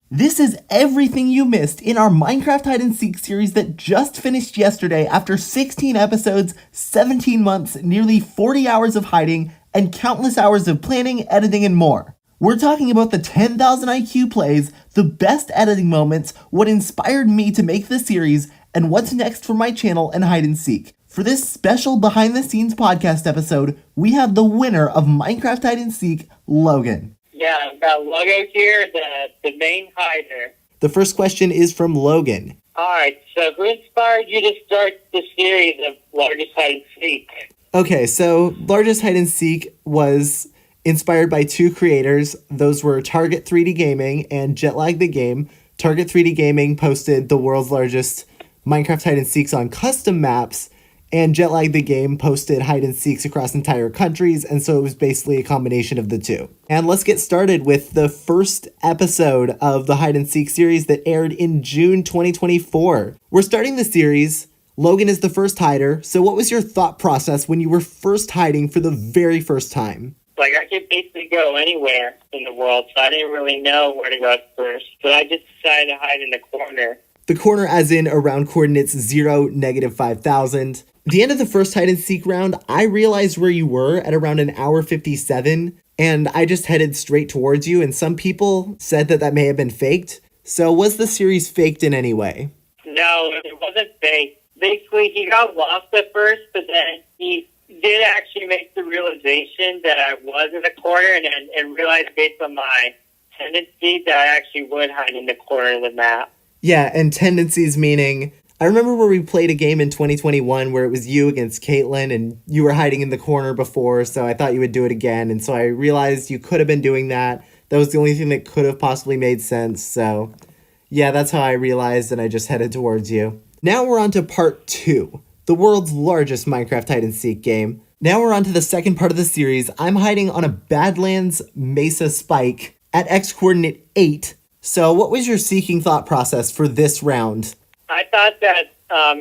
This is everything you missed in our Minecraft Hide and Seek series that just finished yesterday after 16 episodes, 17 months, nearly 40 hours of hiding, and countless hours of planning, editing, and more. We're talking about the 10,000 IQ plays, the best editing moments, what inspired me to make this series, and what's next for my channel and Hide and Seek. For this special behind the scenes podcast episode, we have the winner of Minecraft Hide and Seek, Logan. Yeah, I've got Logo here, the main hider. The first question is from Logan. Alright, so who inspired you to start the series of Largest Hide and Seek? Okay, so Largest Hide and Seek was inspired by two creators. Those were Target 3D Gaming and Jetlag the Game. Target 3D Gaming posted the world's largest Minecraft Hide and Seeks on custom maps, and Jetlag the Game posted hide and seeks across entire countries, and so it was basically a combination of the two. And let's get started with the first episode of the Hide and Seek series that aired in June 2024. We're starting the series. Logan is the first hider, so what was your thought process when you were first hiding for the very first time? Like, I could basically go anywhere in the world, so I didn't really know where to go at first. So I just decided to hide in the corner. The corner as in around coordinates 0, -5,000. The end of the first hide and seek round, I realized where you were at around an hour 57, and I just headed straight towards you, and some people said that may have been faked. So was the series faked in any way? No, it wasn't fake. Basically, he got lost at first, but then he did actually make the realization that I was in the corner and realized based on my tendency that I actually would hide in the corner of the map. Yeah, and tendencies meaning, I remember where we played a game in 2021 where it was you against Caitlin and you were hiding in the corner before, so I thought you would do it again, and so I realized you could have been doing that. That was the only thing that could have possibly made sense, so yeah, that's how I realized, and I just headed towards you. Now we're on to part 2, the world's largest Minecraft hide and seek game. Now we're on to the second part of the series. I'm hiding on a Badlands Mesa spike at X coordinate 8. So what was your seeking thought process for this round? I thought that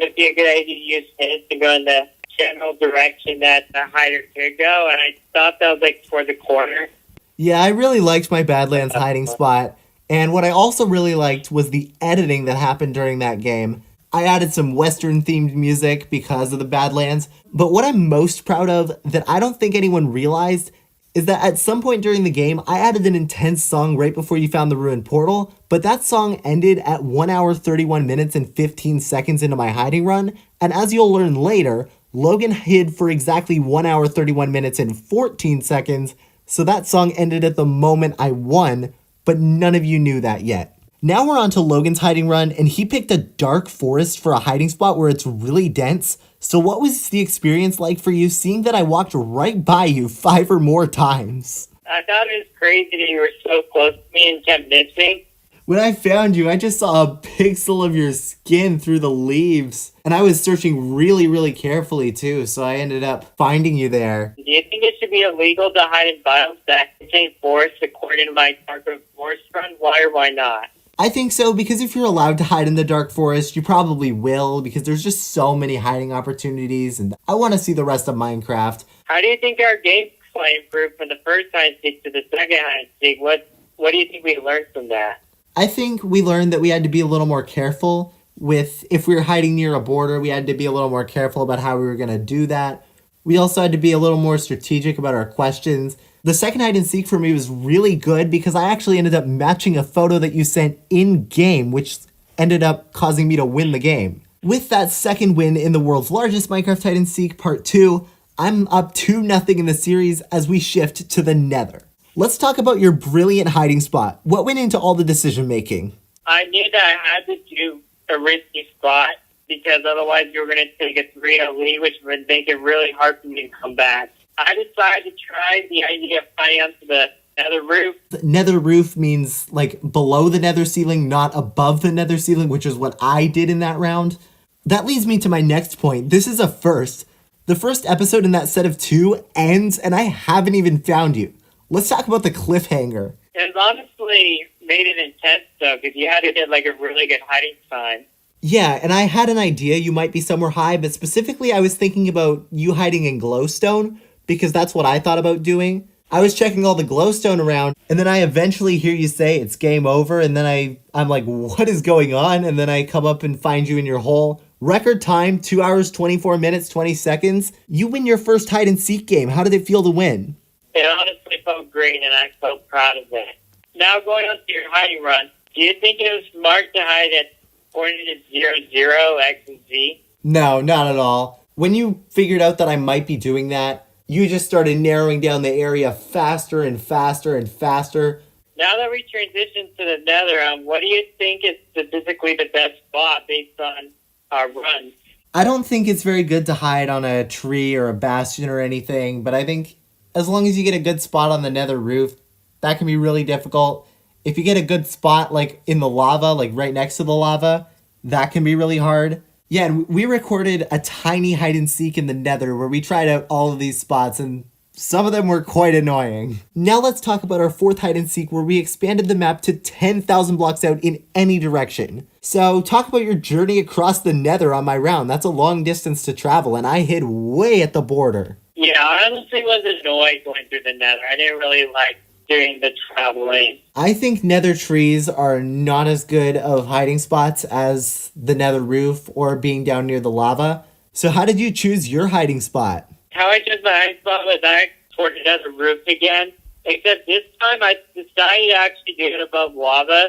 it'd be a good idea to use hints to go in the general direction that the hider could go, and I thought that was like toward the corner. Yeah, I really liked my Badlands hiding spot, and what I also really liked was the editing that happened during that game. I added some Western-themed music because of the Badlands, but what I'm most proud of that I don't think anyone realized is that at some point during the game, I added an intense song right before you found the ruined portal, but that song ended at 1 hour 31 minutes and 15 seconds into my hiding run, and as you'll learn later, Logan hid for exactly 1 hour 31 minutes and 14 seconds, so that song ended at the moment I won, but none of you knew that yet. Now we're on to Logan's hiding run, and he picked a dark forest for a hiding spot where it's really dense. So what was the experience like for you seeing that I walked right by you 5 or more times? I thought it was crazy that you were so close to me and kept missing. When I found you, I just saw a pixel of your skin through the leaves. And I was searching really, really carefully too, so I ended up finding you there. Do you think it should be illegal to hide in biomes that contain forests according to my Dark Forest run? Why or why not? I think so, because if you're allowed to hide in the dark forest, you probably will, because there's just so many hiding opportunities, and I want to see the rest of Minecraft. How do you think our gameplay improved from the first hide and seek to the second hide and seek? What do you think we learned from that? I think we learned that we had to be a little more careful with, if we were hiding near a border, we had to be a little more careful about how we were going to do that. We also had to be a little more strategic about our questions. The second hide and seek for me was really good because I actually ended up matching a photo that you sent in-game, which ended up causing me to win the game. With that second win in the world's largest Minecraft hide and seek, part 2, I'm up 2-0 in the series as we shift to the Nether. Let's talk about your brilliant hiding spot. What went into all the decision making? I knew that I had to do a risky spot because otherwise you were going to take a 3-0 lead, which would make it really hard for me to come back. I decided to try the idea of flying onto the nether roof. The nether roof means like below the nether ceiling, not above the nether ceiling, which is what I did in that round. That leads me to my next point. This is a first. The first episode in that set of 2 ends and I haven't even found you. Let's talk about the cliffhanger. It honestly made it intense though, because you had to get like a really good hiding time. Yeah, and I had an idea you might be somewhere high, but specifically I was thinking about you hiding in glowstone, because that's what I thought about doing. I was checking all the glowstone around, and then I eventually hear you say it's game over, and then I'm like, what is going on? And then I come up and find you in your hole. Record time, 2 hours, 24 minutes, 20 seconds. You win your first hide and seek game. How did it feel to win? It honestly felt great, and I felt proud of it. Now going on to your hiding run, do you think it was smart to hide at coordinates 00, X, and Z? No, not at all. When you figured out that I might be doing that, you just started narrowing down the area faster and faster and faster. Now that we transition to the Nether, what do you think is statistically the best spot based on our runs? I don't think it's very good to hide on a tree or a bastion or anything, but I think as long as you get a good spot on the Nether roof, that can be really difficult. If you get a good spot like in the lava, like right next to the lava, that can be really hard. Yeah, and we recorded a tiny hide and seek in the Nether where we tried out all of these spots, and some of them were quite annoying. Now let's talk about our fourth hide and seek where we expanded the map to 10,000 blocks out in any direction. So talk about your journey across the Nether on my round. That's a long distance to travel, and I hid way at the border. Yeah, I honestly was annoyed going through the Nether. I didn't really like doing the traveling. I think Nether trees are not as good of hiding spots as the Nether roof or being down near the lava. So how did you choose your hiding spot? How I chose my hiding spot was I toward the Nether roof again, except this time I decided to actually do it above lava.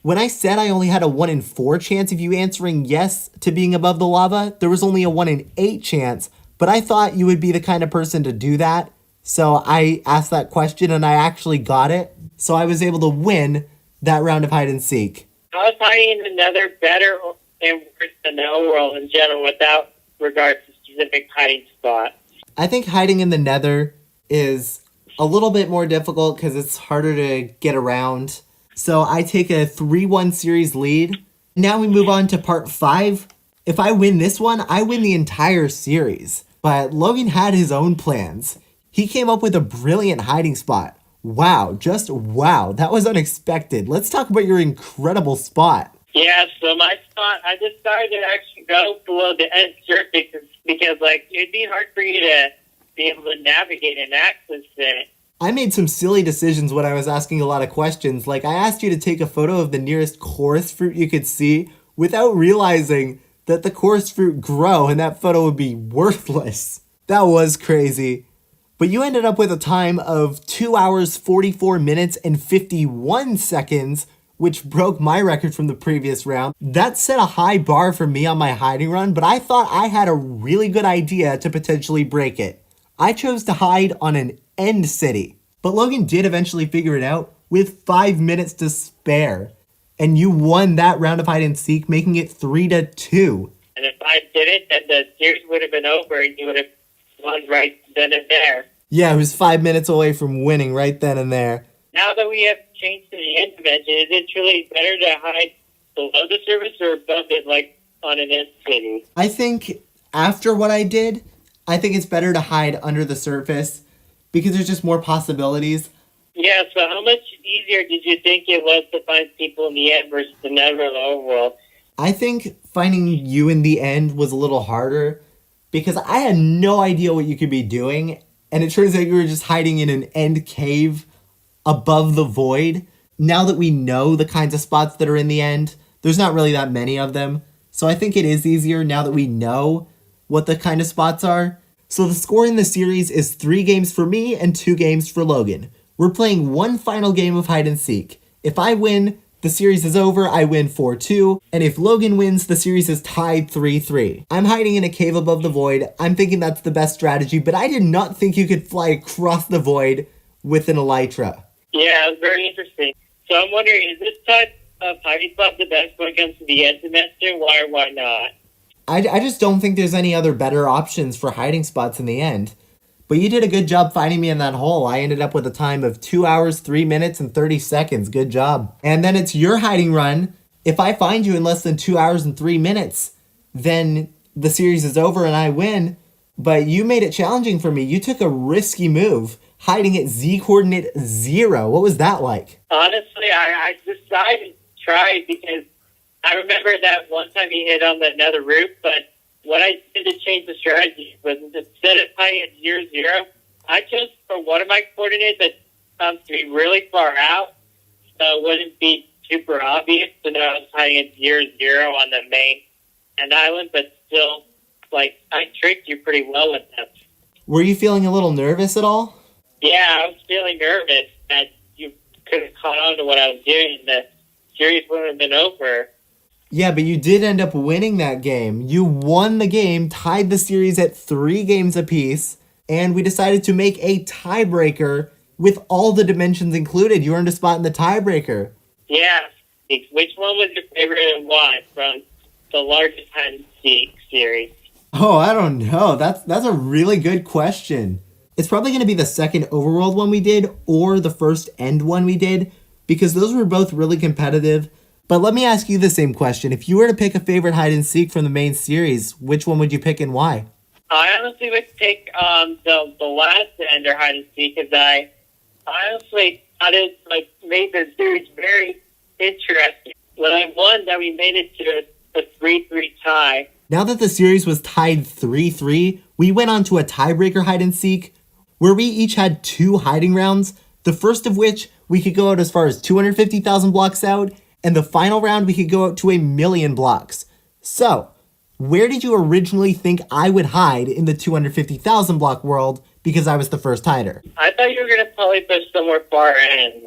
When I said I only had a 1 in 4 chance of you answering yes to being above the lava, there was only a 1 in 8 chance, but I thought you would be the kind of person to do that. So I asked that question and I actually got it. So I was able to win that round of hide and seek. I was hiding in the Nether better and worse than the Overworld in general without regard to specific hiding spot. I think hiding in the Nether is a little bit more difficult because it's harder to get around. So I take a 3-1 series lead. Now we move on to part 5. If I win this one, I win the entire series. But Logan had his own plans. He came up with a brilliant hiding spot. Wow, just wow. That was unexpected. Let's talk about your incredible spot. Yeah, so my spot, I decided to actually go below the end surface because it'd be hard for you to be able to navigate and access it. I made some silly decisions when I was asking a lot of questions. Like, I asked you to take a photo of the nearest chorus fruit you could see without realizing that the chorus fruit grow and that photo would be worthless. That was crazy. But you ended up with a time of 2 hours, 44 minutes, and 51 seconds, which broke my record from the previous round. That set a high bar for me on my hiding run, but I thought I had a really good idea to potentially break it. I chose to hide on an end city, but Logan did eventually figure it out with 5 minutes to spare. And you won that round of hide and seek, making it 3-2. And if I didn't, then the series would have been over and you would have won right then and there. Yeah, it was 5 minutes away from winning right then and there. Now that we have changed to the end dimension, is it truly better to hide below the surface or above it like on an end city? I think after what I did, I think it's better to hide under the surface because there's just more possibilities. Yeah, so how much easier did you think it was to find people in the end versus the Nether or the Overworld? I think finding you in the end was a little harder because I had no idea what you could be doing, and it turns out you were just hiding in an end cave above the void. Now that we know the kinds of spots that are in the end, there's not really that many of them. So I think it is easier now that we know what the kind of spots are. So the score in the series is 3 games for me and 2 games for Logan. We're playing one final game of hide and seek. If I win, the series is over, I win 4-2, and if Logan wins, the series is tied 3-3. I'm hiding in a cave above the void. I'm thinking that's the best strategy, but I did not think you could fly across the void with an elytra. Yeah, it was very interesting. So I'm wondering, is this type of hiding spot the best when it comes to the end dimension? Why or why not? I just don't think there's any other better options for hiding spots in the end. But you did a good job finding me in that hole. I ended up with a time of 2 hours, 3 minutes, and 30 seconds. Good job. And then it's your hiding run. If I find you in less than 2 hours and 3 minutes, then the series is over and I win. But you made it challenging for me. You took a risky move, hiding at Z coordinate 0. What was that like? Honestly, I decided to try because I remember that one time he hit on the Nether roof, but what I did to change the strategy was instead of hiding at 0-0, I chose for one of my coordinates that to be really far out, so it wouldn't be super obvious to know I was hiding at 0, on the main end island, but still, like, I tricked you pretty well with that. Were you feeling a little nervous at all? Yeah, I was feeling nervous that you could have caught on to what I was doing and the series wouldn't have been over. Yeah, but you did end up winning that game. You won the game, tied the series at 3 games apiece, and we decided to make a tiebreaker with all the dimensions included. You earned a spot in the tiebreaker. Yeah. Which one was your favorite and why from the largest hide and seek series? Oh, I don't know. That's a really good question. It's probably going to be the second Overworld one we did or the first End one we did because those were both really competitive. But let me ask you the same question. If you were to pick a favorite hide and seek from the main series, which one would you pick and why? I honestly would pick the last Ender hide and seek because I honestly thought it made the series very interesting. When I won, that we made it to a 3-3 tie. Now that the series was tied 3-3, we went on to a tiebreaker hide and seek where we each had 2 hiding rounds, the first of which we could go out as far as 250,000 blocks out, and the final round we could go out to 1,000,000 blocks. So, where did you originally think I would hide in the 250,000 block world because I was the first hider? I thought you were going to probably push somewhere far in,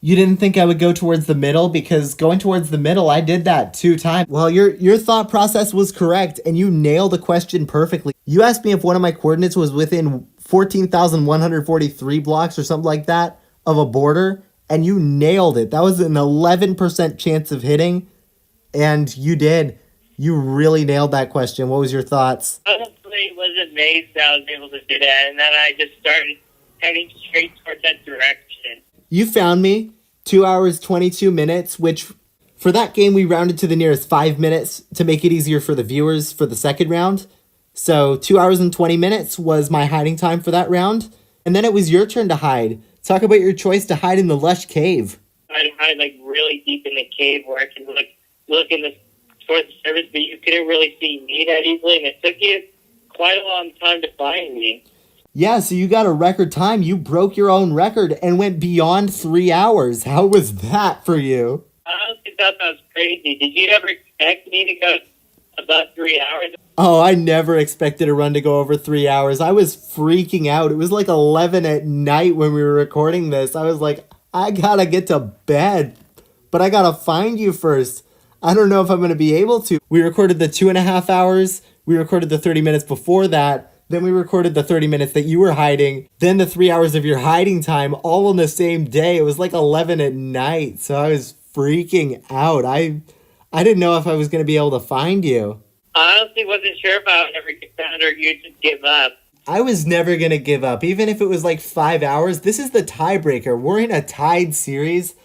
You didn't think I would go towards the middle because going towards the middle, I did that 2 times. Well, your thought process was correct and you nailed the question perfectly. You asked me if one of my coordinates was within 14,143 blocks or something like that of a border, and you nailed it. That was an 11% chance of hitting, and you did. You really nailed that question. What was your thoughts? Honestly, was amazed that I was able to do that, and then I just started heading straight towards that direction. You found me 2 hours, 22 minutes, which for that game we rounded to the nearest 5 minutes to make it easier for the viewers for the second round. So 2 hours and 20 minutes was my hiding time for that round. And then it was your turn to hide. Talk about your choice to hide in the Lush Cave. I'd hide really deep in the cave where I could look in towards the surface, but you couldn't really see me that easily, and it took you quite a long time to find me. Yeah, so you got a record time. You broke your own record and went beyond 3 hours. How was that for you? I honestly thought that was crazy. Did you ever expect me to go about 3 hours? Oh, I never expected a run to go over 3 hours. I was freaking out. It was like 11 at night when we were recording this. I was like, I gotta get to bed, but I gotta find you first. I don't know if I'm gonna be able to. We recorded the 2.5 hours. We recorded the 30 minutes before that. Then we recorded the 30 minutes that you were hiding. Then the 3 hours of your hiding time all on the same day. It was like 11 at night. So I was freaking out. I didn't know if I was going to be able to find you. I honestly wasn't sure if I would ever get found or you'd just give up. I was never going to give up. Even if it was like 5 hours. This is the tiebreaker. We're in a tied series.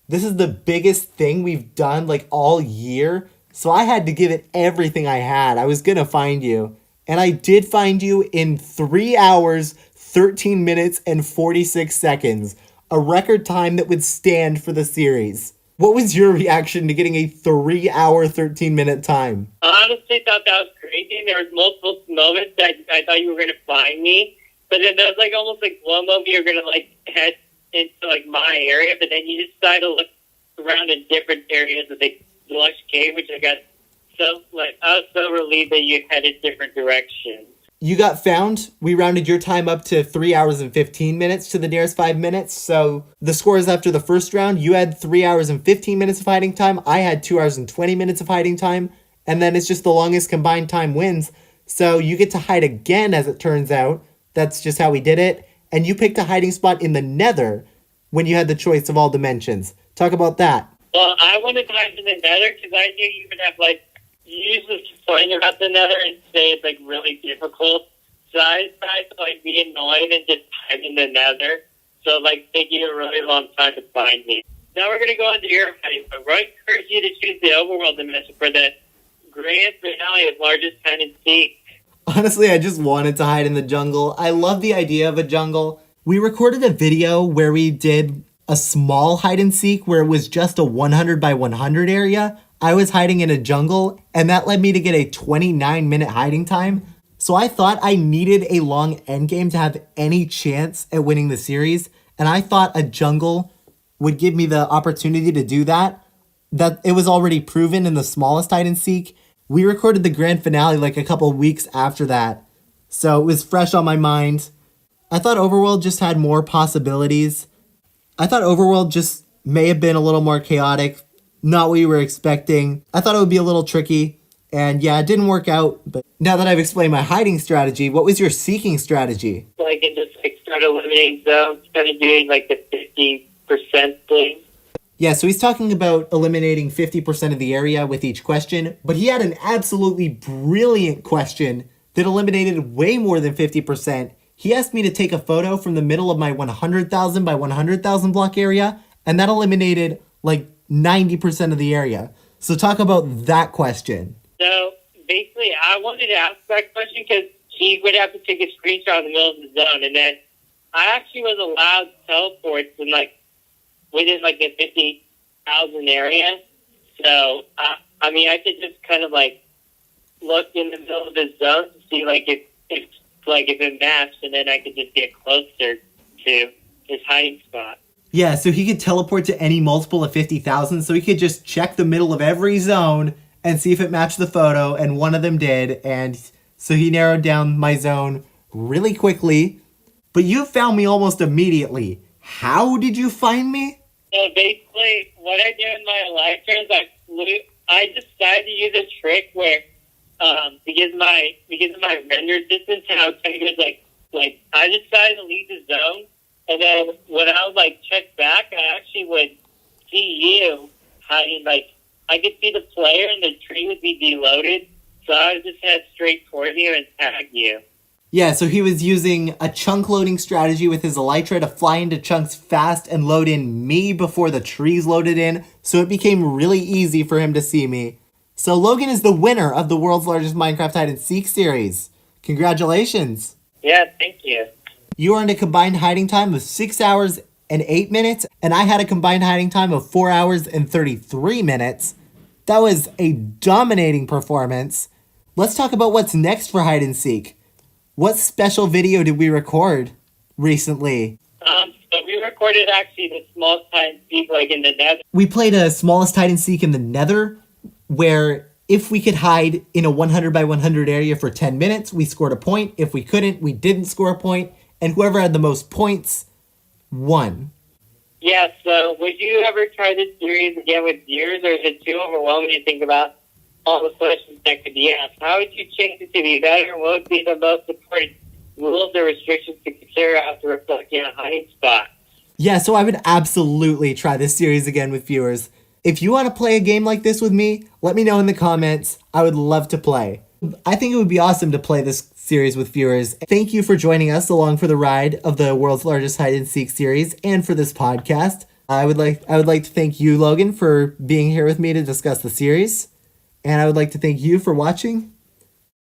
This is the biggest thing we've done like all year. So I had to give it everything I had. I was going to find you. And I did find you in 3 hours, 13 minutes, and 46 seconds. A record time that would stand for the series. What was your reaction to getting a 3 hour, 13-minute time? I honestly thought that was crazy. There was multiple moments that I thought you were going to find me. But then there was almost one moment you were going to head into my area. But then you decided to look around in different areas of the Lush Cave, which I got I was so relieved that you headed different directions. You got found. We rounded your time up to 3 hours and 15 minutes to the nearest 5 minutes. So the scores after the first round, you had 3 hours and 15 minutes of hiding time. I had 2 hours and 20 minutes of hiding time. And then it's just the longest combined time wins. So you get to hide again, as it turns out. That's just how we did it. And you picked a hiding spot in the Nether when you had the choice of all dimensions. Talk about that. Well, I wanted to hide in the Nether because I knew you would have you usually complain about the Nether and say it's really difficult. So I tried to be annoying and just hide in the Nether. So taking a really long time to find me. Now we're gonna go on to your hiding, but I encourage you to choose the Overworld dimension for the grand finale of largest hide and seek. Honestly, I just wanted to hide in the jungle. I love the idea of a jungle. We recorded a video where we did a small hide and seek where it was just a 100 by 100 area. I was hiding in a jungle, and that led me to get a 29-minute hiding time. So I thought I needed a long endgame to have any chance at winning the series, and I thought a jungle would give me the opportunity to do that. That it was already proven in the smallest hide and seek. We recorded the grand finale like a couple weeks after that, so it was fresh on my mind. I thought Overworld just had more possibilities. I thought Overworld just may have been a little more chaotic, not what we were expecting. I thought it would be a little tricky, and yeah, it didn't work out. But now that I've explained my hiding strategy, what was your seeking strategy? Like, it just like start eliminating zones, kind of doing like the 50% thing. Yeah, so he's talking about eliminating 50% of the area with each question, but he had an absolutely brilliant question that eliminated way more than 50%. He asked me to take a photo from the middle of my 100,000 by 100,000 block area, and that eliminated like 90% of the area. So talk about that question. So basically, I wanted to ask that question because he would have to take a screenshot in the middle of the zone, and then I actually was allowed teleports in like within like a 50,000 area. So I mean, I could just kind of like look in the middle of the zone to see like if it matched, and then I could just get closer to his hiding spot. Yeah, so he could teleport to any multiple of 50,000, so he could just check the middle of every zone and see if it matched the photo, and one of them did, and so he narrowed down my zone really quickly. But you found me almost immediately. How did you find me? So basically, what I do in my life turns, I decided to use a trick where, because of my render distance, and I was kind of like I decided to leave the zone, and then when I would like check back, I actually would see you hiding. Like, I could see the player, and the tree would be deloaded, so I would just head straight toward you and tag you. Yeah, so he was using a chunk loading strategy with his elytra to fly into chunks fast and load in me before the trees loaded in, so it became really easy for him to see me. So Logan is the winner of the world's largest Minecraft hide and seek series. Congratulations. Yeah, thank you. You earned a combined hiding time of 6 hours and 8 minutes, and I had a combined hiding time of 4 hours and 33 minutes. That was a dominating performance. Let's talk about what's next for hide and seek. What special video did we record recently? So we recorded actually the smallest hide and seek, like in the Nether. We played a smallest hide and seek in the Nether, where if we could hide in a 100 by 100 area for 10 minutes, we scored a point. If we couldn't, we didn't score a point. And whoever had the most points won. Yeah, so would you ever try this series again with viewers, or is it too overwhelming to think about all the questions that could be asked? How would you change it to be better? What would be the most important rules or restrictions to consider after reflecting on a hiding spot? Yeah, so I would absolutely try this series again with viewers. If you want to play a game like this with me, let me know in the comments. I would love to play. I think it would be awesome to play this series with viewers. Thank you for joining us along for the ride of the world's largest hide and seek series and for this podcast. I would like to thank you, Logan, for being here with me to discuss the series. And I would like to thank you for watching.